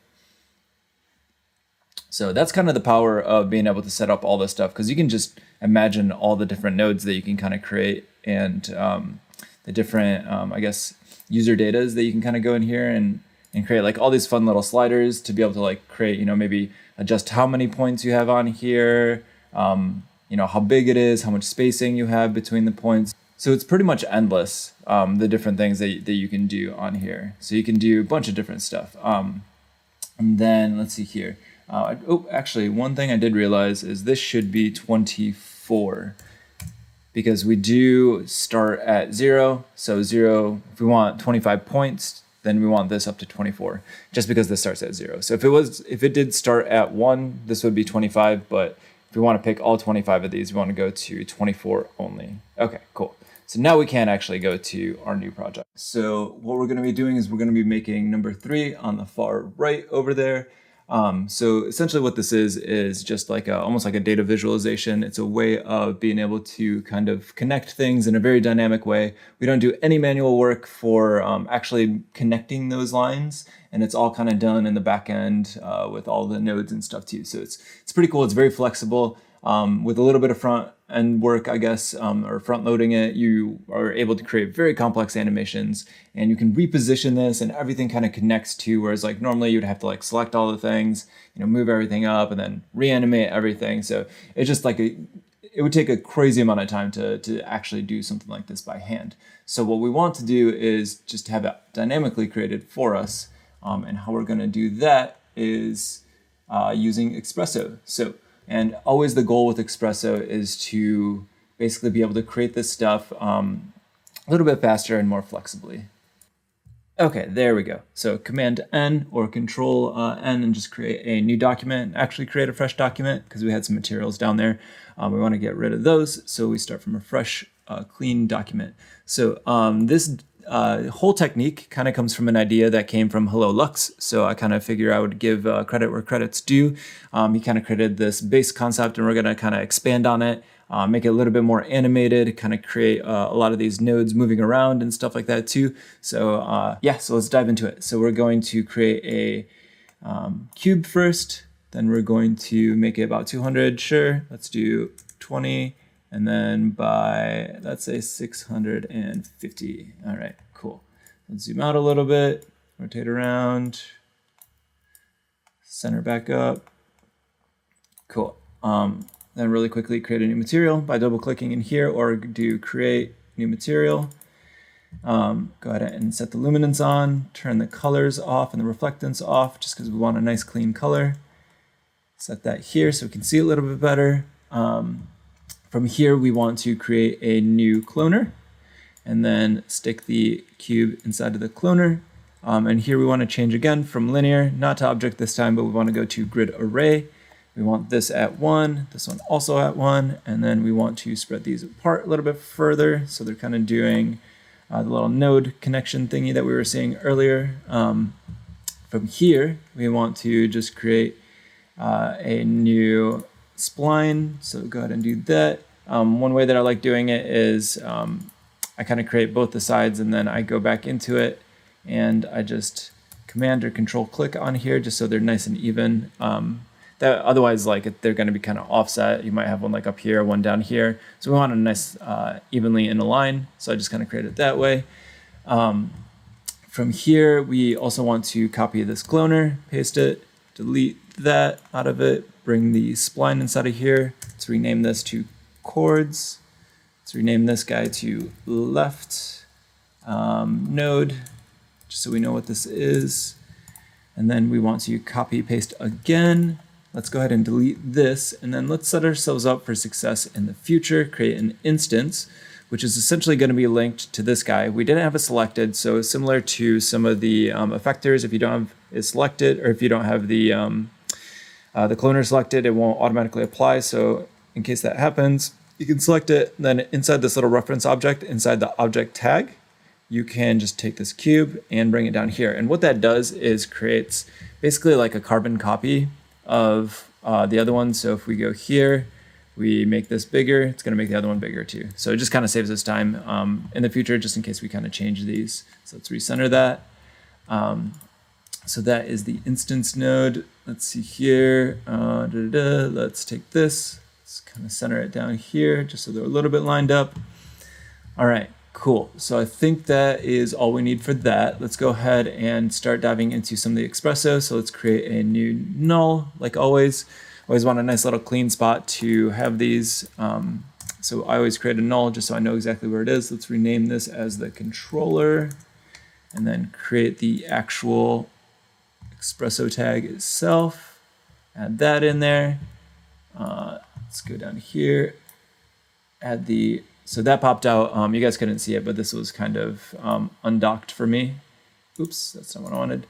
So that's kind of the power of being able to set up all this stuff, because you can just imagine all the different nodes that you can kind of create, and the different, user datas that you can kind of go in here and create like all these fun little sliders to be able to like create, maybe adjust how many points you have on here, how big it is, how much spacing you have between the points. So it's pretty much endless, the different things that you can do on here. So you can do a bunch of different stuff. And then let's see here. Actually, one thing I did realize is this should be 24 because we do start at 0. So 0, if we want 25 points then we want this up to 24, just because this starts at 0. So if it did start at 1, this would be 25, but if we want to pick all 25 of these, we want to go to 24 only. Okay, cool. So now we can actually go to our new project. So what we're going to be doing is we're going to be making number 3 on the far right over there. So essentially what this is just like almost like a data visualization. It's a way of being able to kind of connect things in a very dynamic way. We don't do any manual work for actually connecting those lines, and it's all kind of done in the back end with all the nodes and stuff too. So it's pretty cool. It's very flexible. With a little bit of front end work, I guess, or front loading it, you are able to create very complex animations, and you can reposition this and everything kind of connects to, whereas like normally you'd have to like select all the things, move everything up and then reanimate everything. So it's just like it would take a crazy amount of time to actually do something like this by hand. So what we want to do is just have it dynamically created for us. And how we're going to do that is using Espresso. And always the goal with Espresso is to basically be able to create this stuff a little bit faster and more flexibly. Okay, there we go. So Command N or Control N and just create a new document, actually create a fresh document because we had some materials down there. We want to get rid of those. So we start from a fresh, clean document. So this whole technique kind of comes from an idea that came from Hello Lux. So I kind of figure I would give credit where credit's due. He kind of created this base concept and we're going to kind of expand on it, make it a little bit more animated, kind of create a lot of these nodes moving around and stuff like that too. So yeah, so let's dive into it. So we're going to create a cube first, then we're going to make it about 200. Sure, let's do 20. And then by, let's say 650. All right, cool. Let's zoom out a little bit, rotate around, center back up. Cool. Then really quickly create a new material by double clicking in here or do create new material. Go ahead and set the luminance on, turn the colors off and the reflectance off just because we want a nice clean color. Set that here so we can see a little bit better. From here, we want to create a new cloner and then stick the cube inside of the cloner. And here we want to change again from linear, not to object this time, but we want to go to grid array. We want this at 1, this one also at 1, and then we want to spread these apart a little bit further. So they're kind of doing the little node connection thingy that we were seeing earlier. From here, we want to just create a new spline. So go ahead and do that. One way that I like doing it is I kind of create both the sides and then I go back into it and I just command or control click on here just so they're nice and even. That otherwise like they're going to be kind of offset. You might have one like up here, one down here. So we want a nice evenly in a line. So I just kind of create it that way. From here, we also want to copy this cloner, paste it, delete that out of it, bring the spline inside of here. Let's rename this to chords. Let's rename this guy to left node, just so we know what this is. And then we want to copy paste again. Let's go ahead and delete this. And then let's set ourselves up for success in the future, create an instance, which is essentially going to be linked to this guy. We didn't have it selected, so similar to some of the effectors, if you don't have it selected, or if you don't have the cloner selected, it won't automatically apply. So in case that happens, you can select it. Then inside this little reference object, inside the object tag, you can just take this cube and bring it down here. And what that does is creates basically like a carbon copy of the other one. So if we go here, we make this bigger, it's going to make the other one bigger too. So it just kind of saves us time in the future, just in case we kind of change these. So let's recenter that. So that is the instance node. Let's see here. Let's take this. Let's kind of center it down here, just so they're a little bit lined up. All right, cool. So I think that is all we need for that. Let's go ahead and start diving into some of the Espresso. So let's create a new null, like always. Always want a nice little clean spot to have these. So I always create a null just so I know exactly where it is. Let's rename this as the controller and then create the actual Espresso tag itself. Add that in there. Let's go down here. Add so that popped out. You guys couldn't see it, but this was kind of undocked for me. oops, that's not what I wanted.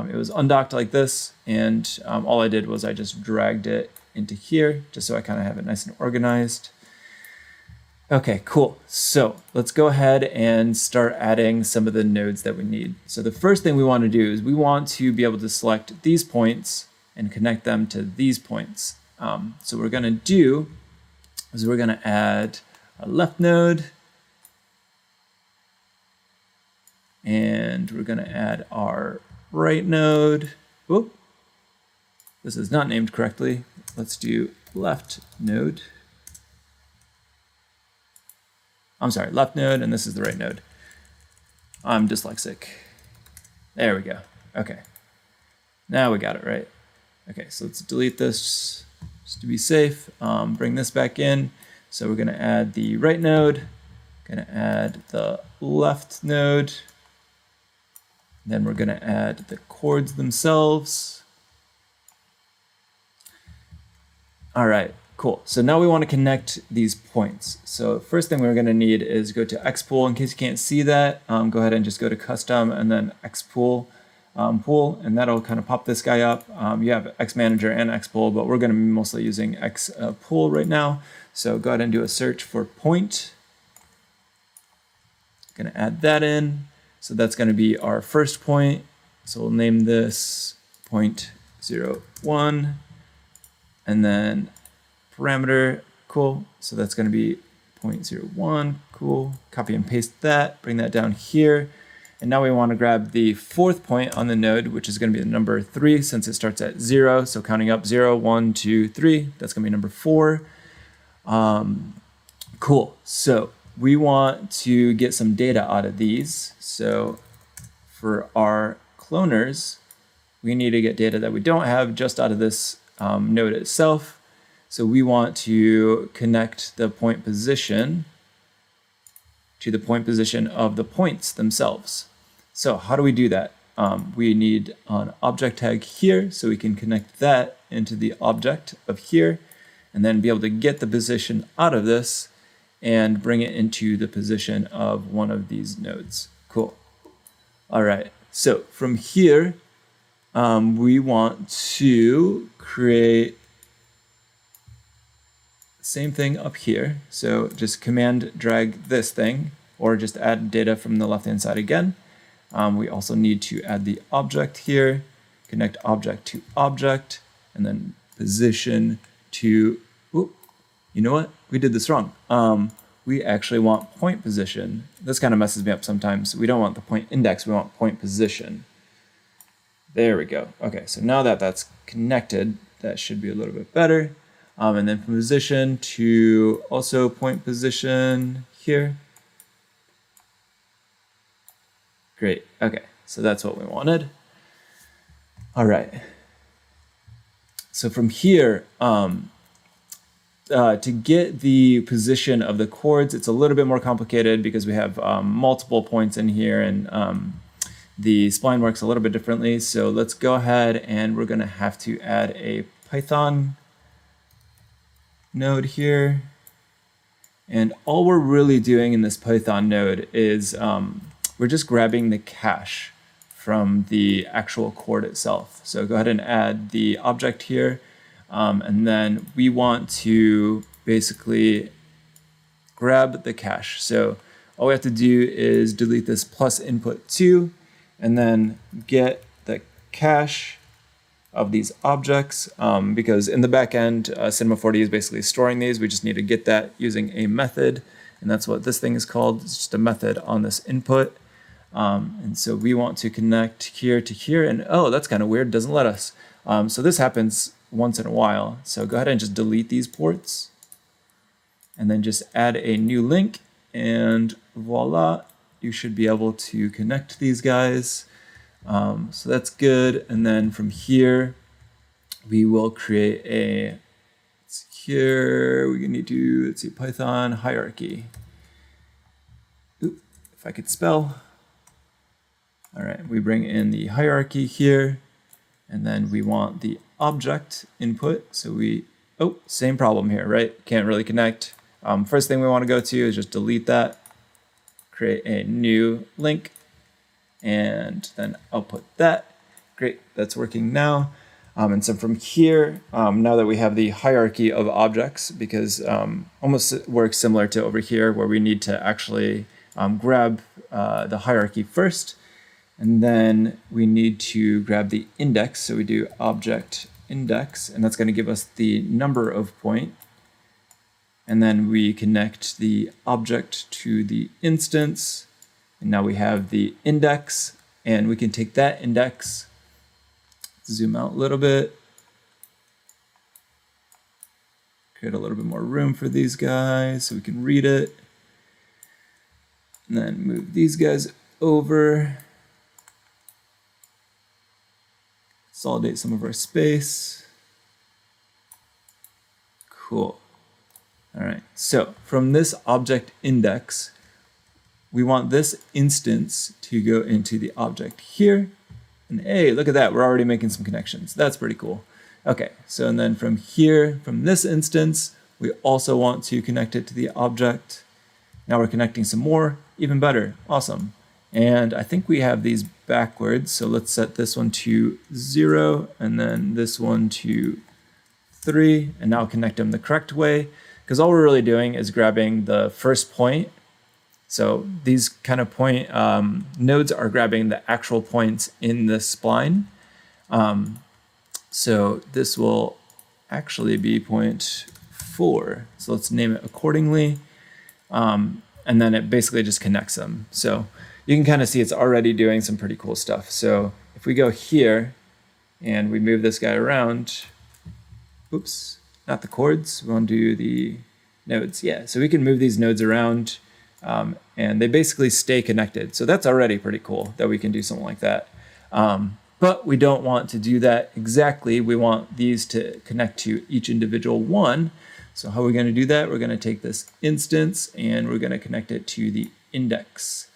It was undocked like this, and all I did was I just dragged it into here, just so I kind of have it nice and organized. Okay, cool. So let's go ahead and start adding some of the nodes that we need. So the first thing we want to do is we want to be able to select these points and connect them to these points. So what we're going to do is we're going to add a left node, and we're going to add our right node. Whoop. This is not named correctly. Let's do left node. I'm sorry, left node, and this is the right node. I'm dyslexic. There we go. Okay. Now we got it right. Okay, so let's delete this just to be safe. Bring this back in. So we're going to add the right node, going to add the left node. Then we're going to add the chords themselves. All right, cool. So now we want to connect these points. So first thing we're going to need is go to Xpool. In case you can't see that, go ahead and just go to Custom and then Xpool pool, and that'll kind of pop this guy up. You have Xmanager and Xpool, but we're going to be mostly using Xpool right now. So go ahead and do a search for point. Going to add that in. So that's going to be our first point. So we'll name this point 0.01, and then parameter, cool. So that's going to be 0.01, cool. Copy and paste that, bring that down here. And now we want to grab the fourth point on the node, which is going to be the number 3 since it starts at 0. So counting up 0, 1, 2, 3, that's going to be number 4. Cool. So we want to get some data out of these. So for our cloners, we need to get data that we don't have just out of this node itself. So we want to connect the point position to the point position of the points themselves. So how do we do that? We need an object tag here, so we can connect that into the object of here, and then be able to get the position out of this and bring it into the position of one of these nodes. Cool. All right, so from here, we want to create the same thing up here. So just command drag this thing, or just add data from the left-hand side again. We also need to add the object here, connect object to object, and then position to, whoop, you know what? We did this wrong. We actually want point position. This kind of messes me up sometimes. We don't want the point index, we want point position. There we go. Okay, so now that that's connected, that should be a little bit better. And then from position to also point position here. Great, okay, so that's what we wanted. All right. So from here, to get the position of the chords, it's a little bit more complicated because we have multiple points in here, and the spline works a little bit differently. So let's go ahead and we're going to have to add a Python node here. And all we're really doing in this Python node is we're just grabbing the cache from the actual chord itself. So go ahead and add the object here. And then we want to basically grab the cache. So all we have to do is delete this plus input 2 and then get the cache of these objects, because in the back end, Cinema 4D is basically storing these. We just need to get that using a method, and that's what this thing is called. It's just a method on this input. And so we want to connect here to here, and oh, that's kind of weird, doesn't let us. So this happens once in a while. So go ahead and just delete these ports and then just add a new link, and voila, you should be able to connect these guys. So that's good. And then from here, we will create a, here we need to, let's see, Python hierarchy. Oop, if I could spell. All right, we bring in the hierarchy here, and then we want the object input. So we, oh, same problem here, right? Can't really connect. First thing we want to go to is just delete that, create a new link, and then output that. Great, that's working now. And so from here, now that we have the hierarchy of objects, because almost works similar to over here where we need to actually grab the hierarchy first, and then we need to grab the index. So we do object index, and that's going to give us the number of point. And then we connect the object to the instance, and now we have the index, and we can take that index, zoom out a little bit, create a little bit more room for these guys so we can read it, and then move these guys over, consolidate some of our space. Cool. All right, so from this object index, we want this instance to go into the object here. And hey, look at that, we're already making some connections. That's pretty cool. Okay, so and then from here, from this instance, we also want to connect it to the object. Now we're connecting some more, even better, awesome. And I think we have these backwards, so let's set this one to 0, and then this one to 3, and now connect them the correct way, because all we're really doing is grabbing the first point. So these kind of point nodes are grabbing the actual points in the spline. So this will actually be point 4. So let's name it accordingly. And then it basically just connects them. So you can kind of see it's already doing some pretty cool stuff. So if we go here and we move this guy around, oops, not the chords, we want to do the nodes. Yeah, so we can move these nodes around and they basically stay connected. So that's already pretty cool that we can do something like that. But we don't want to do that exactly. We want these to connect to each individual one. So how are we going to do that? We're going to take this instance and we're going to connect it to the index.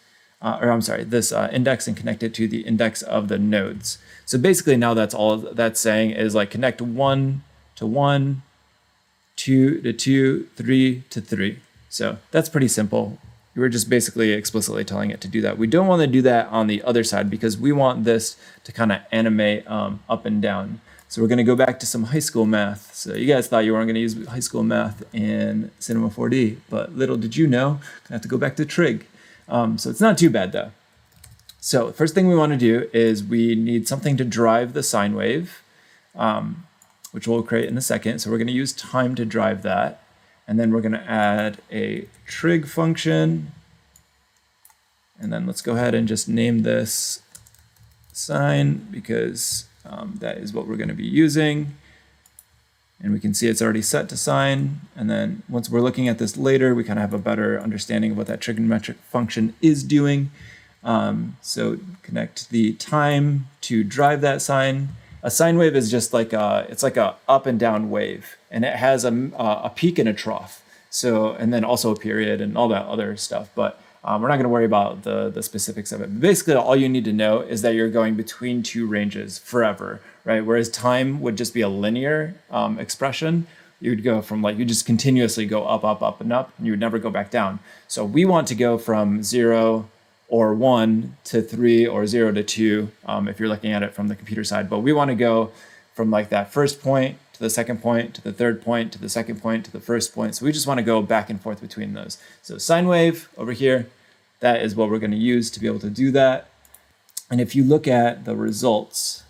This index and connect it to the index of the nodes. So basically now that's all that's saying is like connect 1 to 1, 2 to 2, 3 to 3. So that's pretty simple. We're just basically explicitly telling it to do that. We don't want to do that on the other side because we want this to kind of animate up and down. So we're going to go back to some high school math. So you guys thought you weren't going to use high school math in Cinema 4D, but little did you know, I'm going to have to go back to trig. So it's not too bad though. So first thing we want to do is we need something to drive the sine wave, which we'll create in a second. So we're going to use time to drive that. And then we're going to add a trig function. And then let's go ahead and just name this sine because that is what we're going to be using. And we can see it's already set to sine. And then once we're looking at this later, we kind of have a better understanding of what that trigonometric function is doing. So connect the time to drive that sine. A sine wave is just like it's like a up and down wave, and it has a peak and a trough. So, and then also a period and all that other stuff. But we're not going to worry about the specifics of it. But basically, all you need to know is that you're going between two ranges forever, right? Whereas time would just be a linear expression. You would go from you just continuously go up, up, up, and up, and you would never go back down. So we want to go from 0 or 1 to 3 or 0 to 2 if you're looking at it from the computer side. But we want to go from that first point to the second point to the third point to the second point to the first point. So we just want to go back and forth between those. So sine wave over here, that is what we're going to use to be able to do that. And if you look at the results,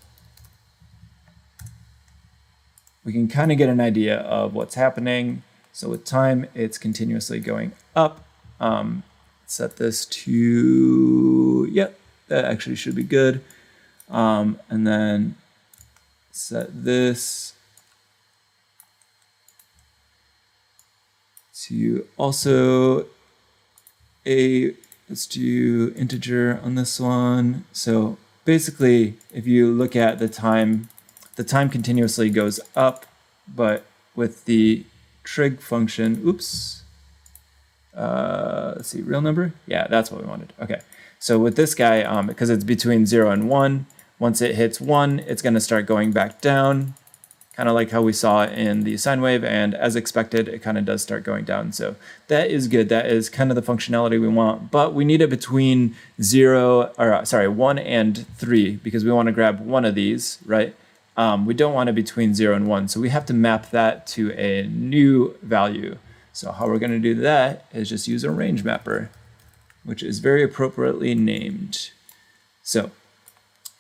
we can kind of get an idea of what's happening. So with time, it's continuously going up. Set this to, yep, that actually should be good. And then set this to also let's do integer on this one. So basically, if you look at the time continuously goes up, but with the trig function, oops, let's see, real number? Yeah, that's what we wanted. Okay, so with this guy, because it's between 0 and 1, once it hits 1, it's going to start going back down, kind of like how we saw in the sine wave, and as expected, it kind of does start going down. So that is good. That is kind of the functionality we want, but we need it between 1 and 3 because we want to grab one of these, right? We don't want it between 0 and 1. So we have to map that to a new value. So how we're going to do that is just use a range mapper, which is very appropriately named. So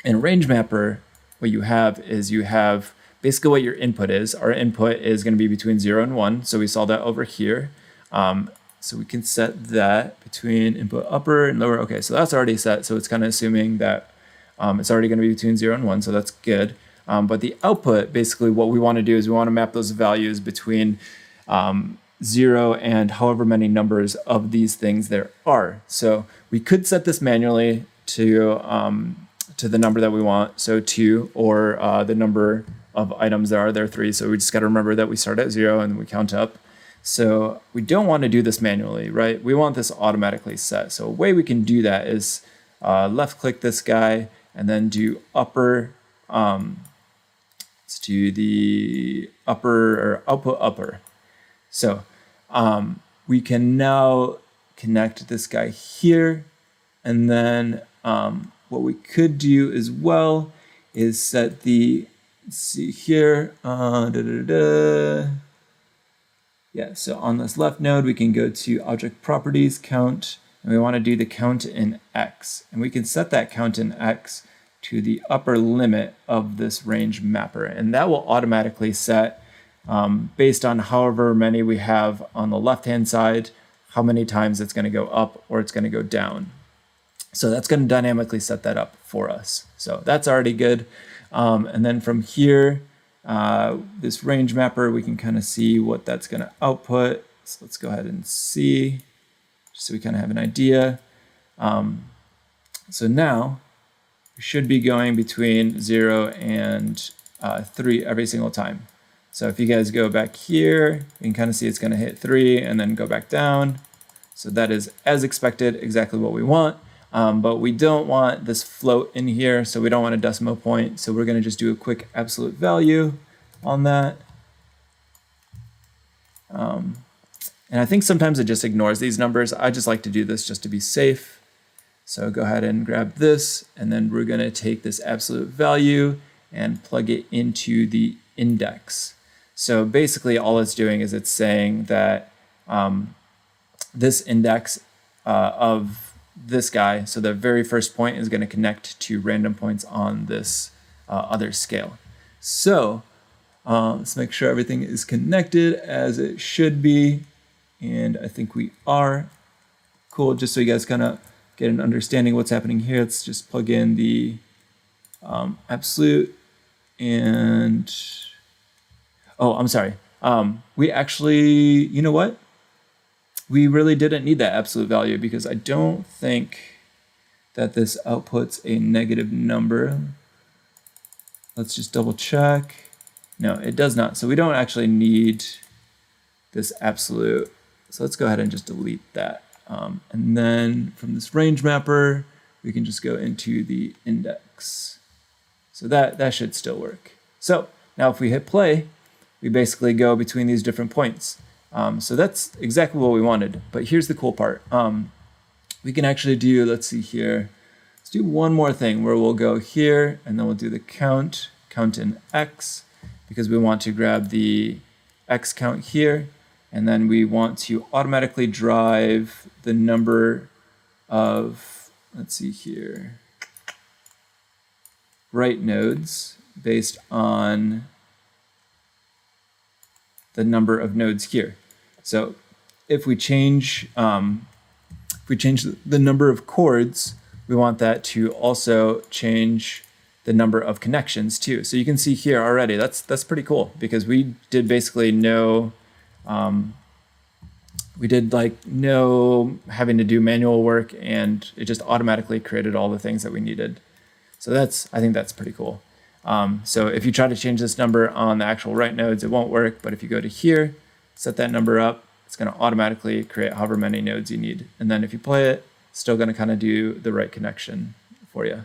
in a range mapper, what you have is you have basically what your input is. Our input is going to be between 0 and 1. So we saw that over here. So we can set that between input upper and lower. Okay, so that's already set. So it's kind of assuming that it's already going to be between 0 and 1. So that's good. But the output, basically what we want to do is we want to map those values between 0 and however many numbers of these things there are. So we could set this manually to the number that we want, so 2, or the number of items there are 3. So we just got to remember that we start at 0 and we count up. So we don't want to do this manually, right? We want this automatically set. So a way we can do that is left click this guy and then do upper. Let's do the upper or output upper. So we can now connect this guy here, and then what we could do as well is set the, let's see here, yeah, so on this left node, we can go to object properties, count, and we want to do the count in X. And we can set that count in X to the upper limit of this range mapper. And that will automatically set, based on however many we have on the left-hand side, how many times it's going to go up or it's going to go down. So that's going to dynamically set that up for us. So that's already good. And then from here, this range mapper, we can kind of see what that's going to output. So let's go ahead and see, just so we kind of have an idea. So now we should be going between 0 and 3 every single time. So if you guys go back here, you can kind of see it's going to hit 3 and then go back down. So that is, as expected, exactly what we want. But we don't want this float in here, so we don't want a decimal point. So we're going to just do a quick absolute value on that. And I think sometimes it just ignores these numbers. I just like to do this just to be safe. So go ahead and grab this, and then we're going to take this absolute value and plug it into the index. So basically all it's doing is it's saying that this index of this guy, so the very first point is going to connect to random points on this other scale. So let's make sure everything is connected as it should be. And I think we are. Cool, just so you guys kind of get an understanding of what's happening here. Let's just plug in the absolute and, oh, I'm sorry. We actually, you know what? We really didn't need that absolute value because I don't think that this outputs a negative number. Let's just double check. No, it does not. So we don't actually need this absolute. So let's go ahead and just delete that. And then from this range mapper, we can just go into the index. So that should still work. So now if we hit play, we basically go between these different points. So that's exactly what we wanted. But here's the cool part. We can actually do, let's see here. Let's do one more thing where we'll go here and then we'll do the count in X, because we want to grab the X count here. And then we want to automatically drive the number of, let's see here, right nodes based on the number of nodes here. So if we change the number of chords, we want that to also change the number of connections too. So you can see here already, that's pretty cool, because we did basically no having to do manual work, and it just automatically created all the things that we needed. So I think that's pretty cool. So if you try to change this number on the actual right nodes, it won't work. But if you go to here, set that number up, it's going to automatically create however many nodes you need. And then if you play it, it's still going to kind of do the right connection for you.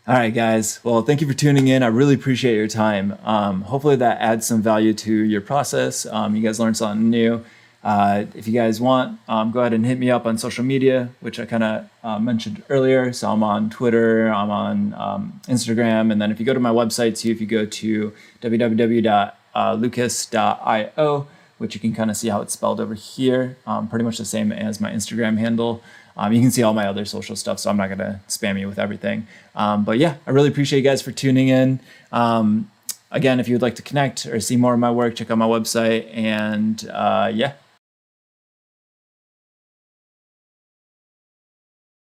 All right, guys. Well, thank you for tuning in. I really appreciate your time. Hopefully that adds some value to your process. You guys learned something new. If you guys want, go ahead and hit me up on social media, which I kind of mentioned earlier. So I'm on Twitter, I'm on Instagram. And then if you go to my website too, if you go to www.lucas.io, which you can kind of see how it's spelled over here, pretty much the same as my Instagram handle. You can see all my other social stuff, so I'm not going to spam you with everything. But yeah, I really appreciate you guys for tuning in. Again, if you would like to connect or see more of my work, check out my website. And yeah,